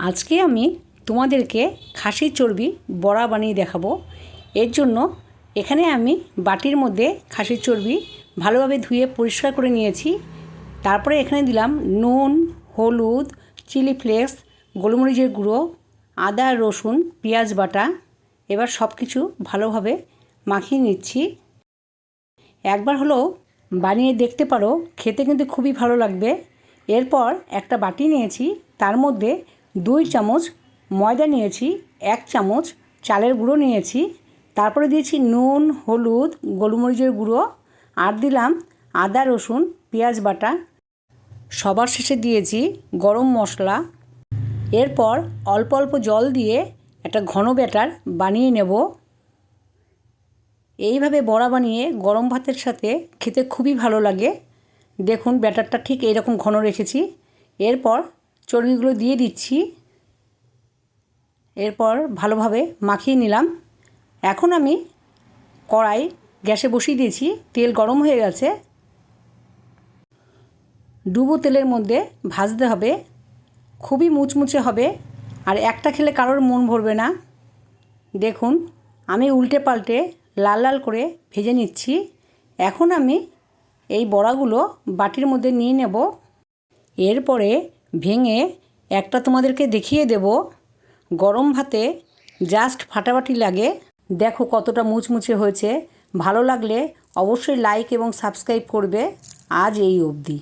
আজকে আমি তোমাদেরকে খাসির চর্বি বড়া বানিয়ে দেখাবো। এর জন্য এখানে আমি বাটির মধ্যে খাসির চর্বি ভালোভাবে ধুয়ে পরিষ্কার করে নিয়েছি। তারপরে এখানে দিলাম নুন, হলুদ, চিলি ফ্লেক্স, গোলমরিচের গুঁড়ো, আদা, রসুন, পেঁয়াজ বাটা। এবার সব কিছু ভালোভাবে মাখিয়ে নিচ্ছি। একবার হলেও বানিয়ে দেখতে পারো, খেতে কিন্তু খুবই ভালো লাগবে। এরপর একটা বাটি নিয়েছি, তার মধ্যে 2 চামচ ময়দা নিয়েছি, 1 চামচ চালের গুঁড়ো নিয়েছি, তারপরে দিয়েছি নুন, হলুদ, গোলমরিচের গুঁড়ো, আর দিলাম আদা, রসুন, পেঁয়াজ বাটা। সবার শেষে দিয়েছি গরম মশলা। এরপর অল্প অল্প জল দিয়ে একটা ঘন ব্যাটার বানিয়ে নেব। এইভাবে বড়া বানিয়ে গরম ভাতের সাথে খেতে খুবই ভালো লাগে। দেখুন ব্যাটারটা ঠিক এইরকম ঘন রেখেছি। এরপর চর্বিগুলো দিয়ে দিচ্ছি। এরপর ভালোভাবে মাখিয়ে নিলাম। এখন আমি কড়াই গ্যাসে বসিয়ে দিয়েছি, তেল গরম হয়ে গেছে। ডুবো তেলের মধ্যে ভাজতে হবে, খুবই মুচমুচে হবে, আর একটা খেলে কারোর মন ভরবে না। দেখুন আমি উল্টে পাল্টে লাল লাল করে ভেজে নিচ্ছি। এখন আমি এই বড়াগুলো বাটির মধ্যে নিয়ে নেব। এরপরে ভেঙে একটা তোমাদেরকে দেখিয়ে দেব। গরম ভাতে জাস্ট ফাটাফাটি লাগে। দেখো কতটা মুচমুচে হয়েছে। ভালো লাগলে অবশ্যই লাইক এবং সাবস্ক্রাইব করবে। আজ এই অবধি।